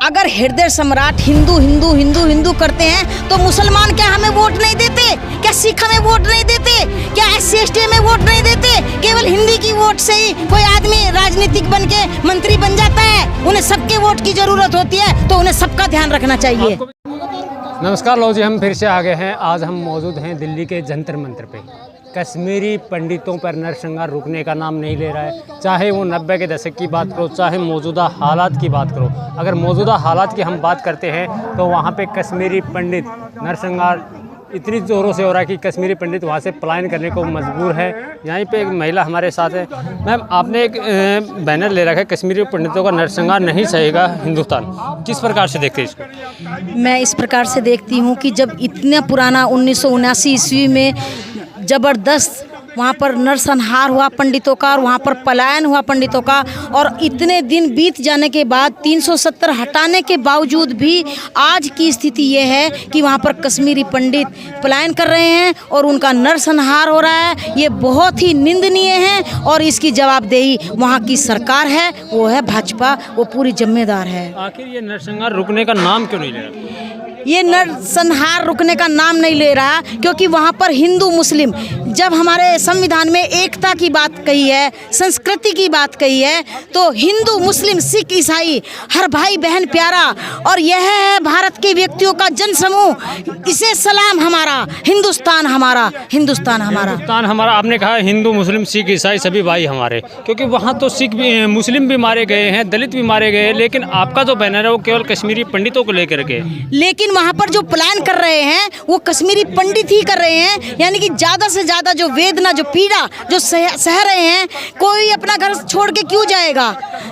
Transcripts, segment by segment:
अगर हृदय सम्राट हिंदू हिंदू हिंदू हिंदू करते हैं तो मुसलमान क्या हमें वोट नहीं देते? क्या सिख हमें वोट नहीं देते? क्या SC/ST में वोट नहीं देते? केवल हिंदी की वोट से ही कोई आदमी राजनीतिक बन के मंत्री बन जाता है? उन्हें सबके वोट की जरूरत होती है, तो उन्हें सबका ध्यान रखना चाहिए। नमस्कार लो जी, हम फिर से आ गए हैं। आज हम मौजूद हैं दिल्ली के जंतर मंतर पे। कश्मीरी पंडितों पर नरसंहार रुकने का नाम नहीं ले रहा है। चाहे वो 90 के दशक की बात करो, चाहे मौजूदा हालात की बात करो। अगर मौजूदा हालात की हम बात करते हैं तो वहाँ पे कश्मीरी पंडित नरसंहार इतनी ज़ोरों से हो रहा है कि कश्मीरी पंडित वहाँ से पलायन करने को मजबूर है। यहीं पे एक महिला हमारे साथ है। मैम, आपने एक बैनर ले रखा है, कश्मीरी पंडितों का नरसंहार नहीं सहेगा हिंदुस्तान। किस प्रकार से देखते हैं इसको? मैं इस प्रकार से देखती हूँ कि जब इतना पुराना 1979 ईस्वी में ज़बरदस्त वहाँ पर नरसंहार हुआ पंडितों का और वहाँ पर पलायन हुआ पंडितों का, और इतने दिन बीत जाने के बाद 370 हटाने के बावजूद भी आज की स्थिति ये है कि वहाँ पर कश्मीरी पंडित पलायन कर रहे हैं और उनका नरसंहार हो रहा है। ये बहुत ही निंदनीय है और इसकी जवाबदेही वहाँ की सरकार है, वो है भाजपा, वो पूरी जिम्मेदार है। आखिर ये नरसंहार रुकने का नाम क्यों नहीं ले रहा? ये नरसंहार रुकने का नाम नहीं ले रहा क्योंकि वहाँ पर हिंदू मुस्लिम, जब हमारे संविधान में एकता की बात कही है, संस्कृति की बात कही है, तो हिंदू मुस्लिम सिख ईसाई हर भाई बहन प्यारा, और यह है भारत के व्यक्तियों का जन समूह। इसे सलाम हमारा, हिंदुस्तान हमारा, हिंदुस्तान हमारा, हिंदुस्तान हमारा। आपने कहा हिंदू मुस्लिम सिख ईसाई सभी भाई हमारे, क्योंकि वहाँ तो सिख भी, मुस्लिम भी मारे गए हैं, दलित भी मारे गए हैं, लेकिन आपका जो बैनर है वो केवल कश्मीरी पंडितों को लेकर के। लेकिन वहाँ पर जो प्लान कर रहे हैं वो कश्मीरी पंडित ही कर रहे हैं। यानी कि ज़्यादा से ज़्यादा जो वेदना, जो पीड़ा जो सह रहे हैं, कोई अपना घर छोड़ के क्यों जाएगा?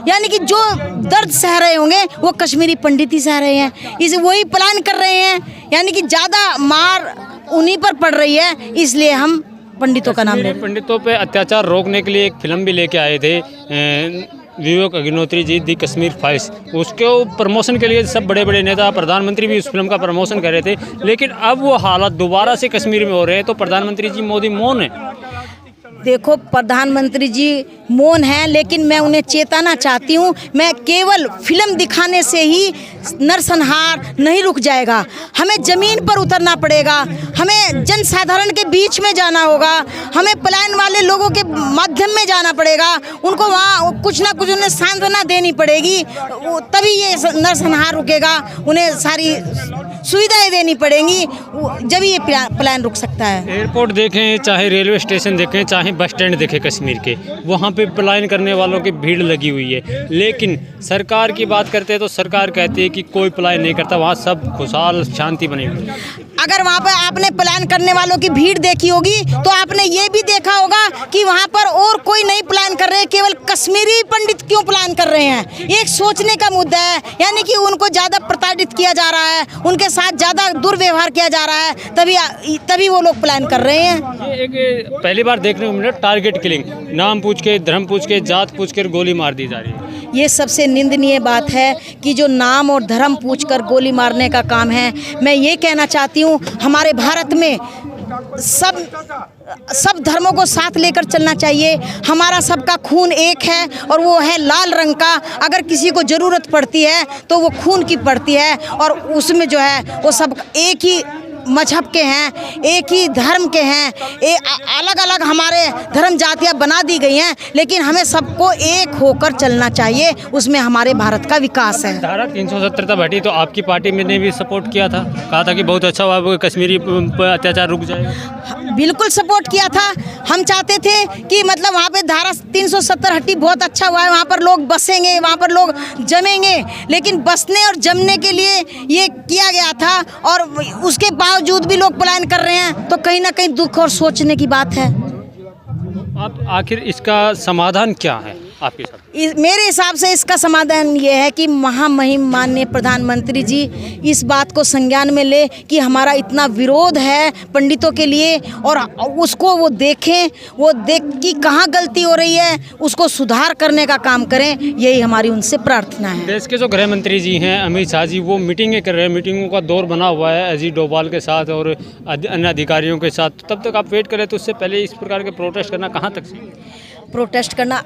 यानी कि जो दर्द सह रहे होंगे वो कश्मीरी पंडित ही सह रहे हैं, इसे वही प्लान कर रहे हैं। यानी कि ज़्यादा मार उन्हीं पर पड़ रही है, इसलिए हम पंडितों का नाम ले रहे हैं। पंडितों पे अत्याचार रोकने के लिए एक फिल्म भी लेके आए थे विवेक अग्निहोत्री जी, दी कश्मीर फाइल्स। उसके प्रमोशन के लिए सब बड़े बड़े नेता, प्रधानमंत्री भी उस फिल्म का प्रमोशन कर रहे थे, लेकिन अब वो हालात दोबारा से कश्मीर में हो रहे हैं, तो प्रधानमंत्री जी मोदी मौन है। देखो, प्रधानमंत्री जी मौन हैं, लेकिन मैं उन्हें चेताना चाहती हूँ, मैं केवल फिल्म दिखाने से ही नरसंहार नहीं रुक जाएगा। हमें ज़मीन पर उतरना पड़ेगा, हमें जनसाधारण के बीच में जाना होगा, हमें पलायन वाले लोगों के माध्यम में जाना पड़ेगा, उनको वहाँ कुछ ना कुछ उन्हें सांत्वना देनी पड़ेगी, तभी ये नरसंहार रुकेगा। उन्हें सारी सुविधाएं देनी पड़ेंगी, जब ये पलायन रुक सकता है। एयरपोर्ट देखें, चाहे रेलवे स्टेशन देखें, चाहे बस स्टैंड देखें कश्मीर के, वहाँ पे पलायन करने वालों की भीड़ लगी हुई है। लेकिन सरकार की बात करते हैं तो सरकार कहती है कि कोई पलायन नहीं करता, वहाँ सब खुशहाल शांति बनी हुई है। अगर वहाँ पर आपने पलायन करने वालों की भीड़ देखी होगी तो आपने ये भी देखा होगा कि वहाँ पर और कोई नहीं पलायन कर रहे, केवल कश्मीरी पंडित क्यों पलायन कर रहे हैं। एक सोचने का मुद्दा है, यानी कि उनको ज़्यादा प्रताड़ित किया जा रहा है, उनके साथ ज़्यादा दुर्व्यवहार किया जा रहा है, तभी वो लोग पलायन कर रहे हैं। ये एक पहली बार देखने को मिला टारगेट किलिंग, नाम पूछ के, धर्म पूछ के, जात पूछ कर गोली मार दी जा रही है। ये सबसे निंदनीय बात है कि जो नाम और धर्म पूछकर गोली मारने का काम है। मैं ये कहना चाहती हूँ, हमारे भारत में सब धर्मों को साथ लेकर चलना चाहिए। हमारा सबका खून एक है और वो है लाल रंग का। अगर किसी को ज़रूरत पड़ती है तो वो खून की पड़ती है, और उसमें जो है वो सब एक ही मजहब के हैं, एक ही धर्म के हैं। अलग अलग हमारे धर्म जातियाँ बना दी गई हैं, लेकिन हमें सबको एक होकर चलना चाहिए, उसमें हमारे भारत का विकास है। धारा 370 तक हटी तो आपकी पार्टी में ने भी सपोर्ट किया था, कहा था कि बहुत अच्छा हुआ, कश्मीरी पर अत्याचार रुक जाएगा। बिल्कुल सपोर्ट किया था। हम चाहते थे कि मतलब वहाँ पे धारा 370 हटी, बहुत अच्छा हुआ है, वहाँ पर लोग बसेंगे, वहाँ पर लोग जमेंगे, लेकिन बसने और जमने के लिए ये किया गया था, और उसके बावजूद भी लोग पलायन कर रहे हैं, तो कहीं ना कहीं दुख और सोचने की बात है। आप आखिर इसका समाधान क्या है आपके साथ? मेरे हिसाब से इसका समाधान ये है कि महामहिम माननीय प्रधानमंत्री जी इस बात को संज्ञान में ले कि हमारा इतना विरोध है पंडितों के लिए, और उसको वो देखें, वो देख कि कहाँ गलती हो रही है, उसको सुधार करने का काम करें, यही हमारी उनसे प्रार्थना है। देश के जो गृह मंत्री जी हैं अमित शाह जी, वो मीटिंगें कर रहे हैं, मीटिंगों का दौर बना हुआ है अजीत डोभाल के साथ और अन्य अधिकारियों के साथ। तब तक आप वेट करें तो उससे पहले इस प्रकार के प्रोटेस्ट करना कहाँ तक सही? प्रोटेस्ट करना,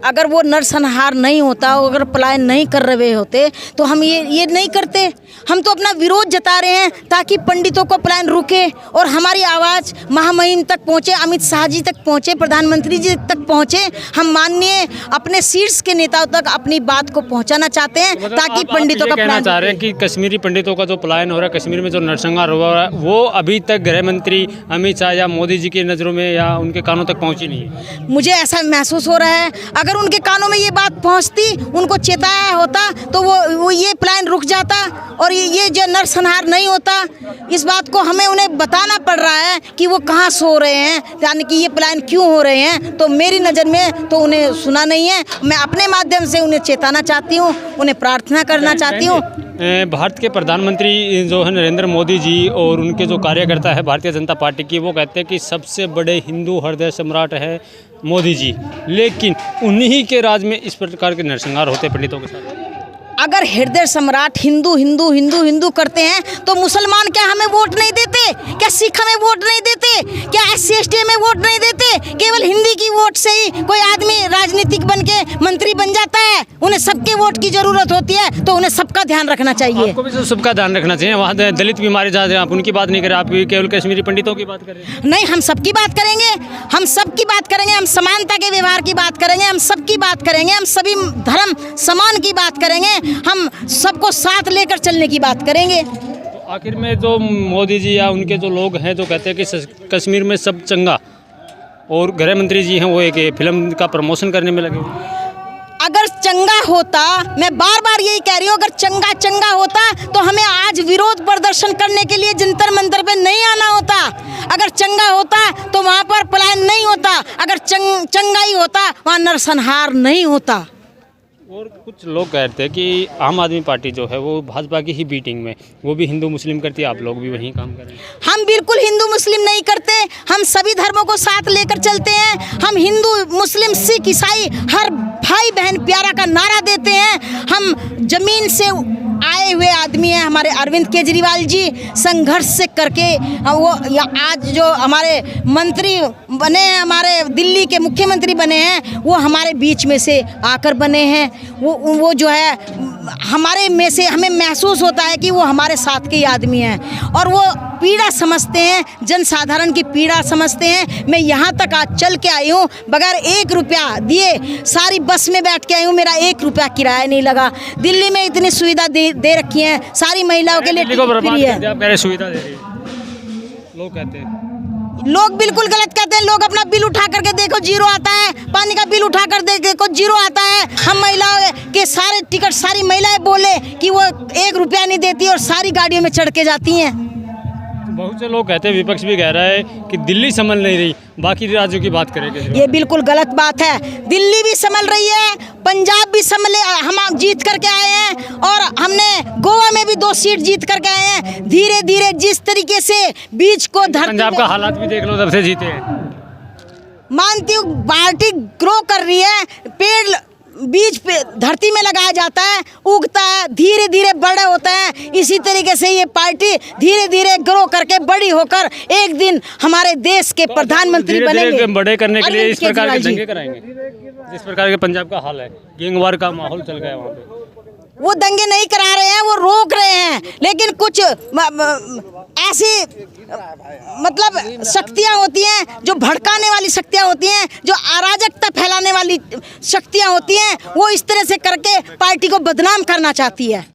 अगर वो नरसंहार नहीं होता, अगर पलायन नहीं कर रहे होते तो हम ये नहीं करते। हम तो अपना विरोध जता रहे हैं ताकि पंडितों को पलायन रुके और हमारी आवाज़ महामहिम तक पहुँचे, अमित शाह जी तक पहुँचे, प्रधानमंत्री जी तक पहुँचे। हम माननीय अपने शीर्ष के नेताओं तक अपनी बात को पहुँचाना चाहते हैं ताकि पंडितों का कहना चाह रहे हैं कि कश्मीरी पंडितों का जो पलायन हो रहा है, कश्मीर में जो नरसंहार हो रहा है, वो अभी तक गृह मंत्री अमित शाह या मोदी जी की नज़रों में या उनके कानों तक पहुँची नहीं है। मुझे ऐसा महसूस हो रहा है अगर उनके कानों में ये बात पहुंचती, उनको चेताया होता तो वो ये प्लान रुक जाता और ये जो नरसंहार नहीं होता। इस बात को हमें उन्हें बताना पड़ रहा है कि वो कहाँ सो रहे हैं, यानी कि ये प्लान क्यों हो रहे हैं। तो मेरी नज़र में तो उन्हें सुना नहीं है। मैं अपने माध्यम से उन्हें चेताना चाहती हूँ, उन्हें प्रार्थना करना चाहती हूँ। भारत के प्रधानमंत्री जो है नरेंद्र मोदी जी और उनके जो कार्यकर्ता है भारतीय जनता पार्टी की, वो कहते हैं कि सबसे बड़े हिंदू हृदय सम्राट है मोदी जी, लेकिन उन्हीं के राज में इस प्रकार के नरसंहार होते पंडितों के साथ। अगर हृदय सम्राट हिंदू हिंदू हिंदू हिंदू करते हैं तो मुसलमान क्या हमें वोट नहीं देते? क्या सिख हमें वोट नहीं देते? क्या SC ST में वोट नहीं देते? केवल हिंदी की वोट से ही कोई आदमी राजनीतिक बन के मंत्री बन जाता है? उन्हें सबके वोट की जरूरत होती है, तो उन्हें सबका ध्यान रखना चाहिए। आपको भी तो सबका ध्यान रखना चाहिए। वहाँ दलित भी मारे जा रहे हैं, आप उनकी बात नहीं कर रहे, आप केवल कश्मीरी पंडितों की बात कर रहे हैं। नहीं, हम सबकी बात करेंगे, हम सबकी बात करेंगे, हम समानता के व्यवहार की बात करेंगे, हम सबकी बात करेंगे, हम सभी धर्म समान की बात करेंगे, हम सबको साथ लेकर चलने की बात करेंगे। तो आखिर में जो मोदी जी या उनके जो लोग हैं जो कहते हैं कि कश्मीर में सब चंगा, और गृह मंत्री जी हैं वो एक फिल्म का प्रमोशन करने में लगे हुए। अगर चंगा होता, मैं बार बार यही कह रही हूँ, अगर चंगा होता तो हमें आज विरोध प्रदर्शन करने के लिए जंतर मंतर पे नहीं आना होता। अगर चंगा होता तो वहाँ पर पलायन नहीं होता, अगर चंगा ही होता वहाँ नरसंहार नहीं होता। और कुछ लोग कहते हैं कि आम आदमी पार्टी जो है वो भाजपा की ही बीटिंग में, वो भी हिंदू मुस्लिम करती है, आप लोग भी वही काम कर रहे हैं। हम बिल्कुल हिंदू मुस्लिम नहीं करते, हम सभी धर्मों को साथ लेकर चलते हैं। हम हिंदू मुस्लिम सिख ईसाई हर भाई बहन प्यारा का नारा देते हैं। हम जमीन से आए हुए आदमी हैं। हमारे अरविंद केजरीवाल जी संघर्ष से करके वो आज जो हमारे मंत्री बने हैं, हमारे दिल्ली के मुख्यमंत्री बने हैं, वो हमारे बीच में से आकर बने हैं। वो जो है हमारे में से हमें महसूस होता है कि वो हमारे साथ के ही आदमी हैं और वो पीड़ा समझते हैं, जनसाधारण की पीड़ा समझते हैं। मैं यहाँ तक आज चल के आई हूँ बगैर 1 रुपया दिए, सारी बस में बैठ के आई हूँ, मेरा 1 रुपया किराया नहीं लगा। दिल्ली में इतनी सुविधा दे रखी है, सारी महिलाओं के लिए फ्री है। सुविधा दे रही है, लोग कहते हैं। लोग बिल्कुल गलत कहते हैं। लोग अपना बिल उठा करके देखो, जीरो आता है। पानी का बिल उठा कर देखो, जीरो आता है। हम महिलाओं के सारे टिकट, सारी महिलाएं बोले कि वो 1 रुपया नहीं देती और सारी गाड़ियों में चढ़ के जाती हैं। बहुत से लोग कहते हैं, विपक्ष भी कह रहा है कि दिल्ली संभल नहीं रही, बाकी राज्यों की बात करेंगे। ये बिल्कुल गलत बात है। दिल्ली भी संभल रही है, पंजाब भी संभले, हम जीत करके आए हैं और हमने गोवा में भी 2 सीट जीत करके आए हैं। धीरे धीरे जिस तरीके से बीज को पंजाब का हालात भी देख लो, तब से जीते हैं। मानती हूँ पार्टी ग्रो कर रही है। पेड़ बीज पे धरती में लगाया जाता है, उगता है, धीरे धीरे बड़ा होता है। इसी तरीके से ये पार्टी धीरे धीरे ग्रो करके बड़ी होकर एक दिन हमारे देश के प्रधानमंत्री बनेंगे। बड़े करने के लिए इस प्रकार के दंगे कराएंगे, जिस प्रकार के पंजाब का हाल है, गैंगवार का माहौल चल गया वहाँ पे। वो दंगे नहीं करा रहे हैं, वो रोक रहे हैं, लेकिन कुछ ऐसी मतलब शक्तियाँ होती हैं जो भड़काने वाली शक्तियाँ होती हैं, जो अराजकता फैलाने वाली शक्तियाँ होती हैं, वो इस तरह से करके पार्टी को बदनाम करना चाहती है।